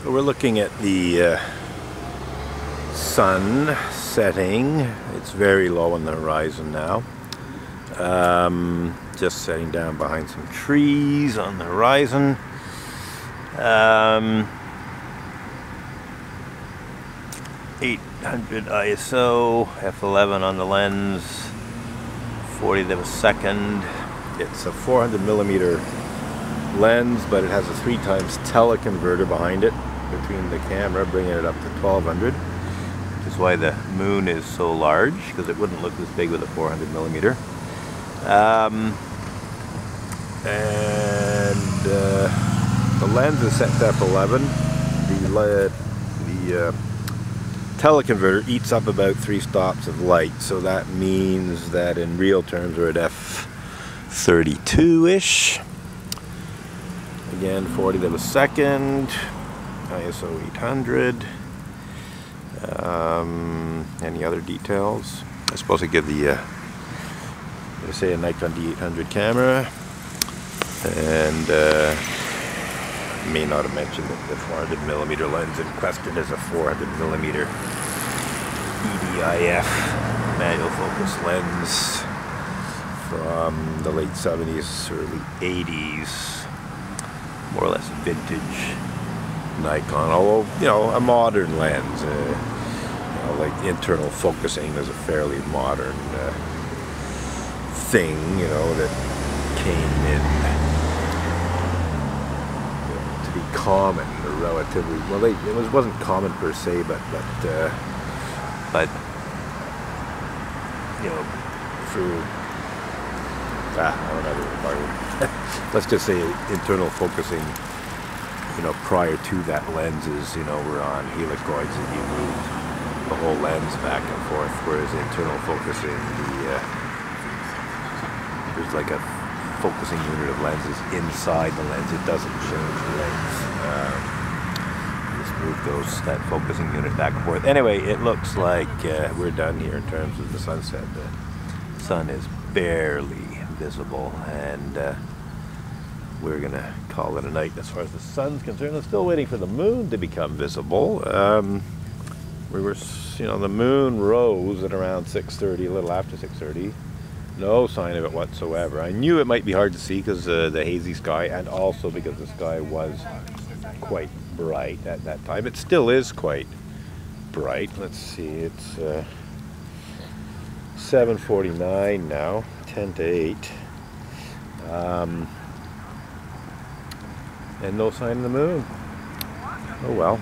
So we're looking at the sun setting. It's very low on the horizon now. Just setting down behind some trees on the horizon. 800 ISO, f11 on the lens, 40 of a second. It's a 400mm lens, but it has a 3x teleconverter behind it between the camera, bringing it up to 1200, which is why the moon is so large, because it wouldn't look this big with a 400mm. The lens is set to f11. The teleconverter eats up about 3 stops of light, so that means that in real terms we're at f32-ish. Again, 40 of a second, ISO 800. Any other details? I'm supposed to give the, say, a Nikon D800 camera, and may not have mentioned that the 400mm lens in question is a 400mm EDIF manual focus lens from the late 70s, early 80s. More or less vintage Nikon, although, you know, a modern lens. You know, like internal focusing is a fairly modern thing, you know, that came in, you know, to be common, or relatively, well, it wasn't common per se, but you know, through, I don't know the word. Let's just say internal focusing, you know, prior to that lenses, you know, were on helicoids and you moved the whole lens back and forth, whereas internal focusing, there's like a focusing unit of lenses inside the lens. It doesn't change the length. Just move that focusing unit back and forth. Anyway, it looks like we're done here in terms of the sunset. The sun is barely visible, and we're gonna call it a night as far as the sun's concerned. I'm still waiting for the moon to become visible. We were, you know, the moon rose at around 6:30, a little after 6:30. No sign of it whatsoever. I knew it might be hard to see because the hazy sky, and also because the sky was quite bright at that time. It still is quite bright. Let's see, it's 7:49 now, 10 to 8. And no sign of the moon. Oh well.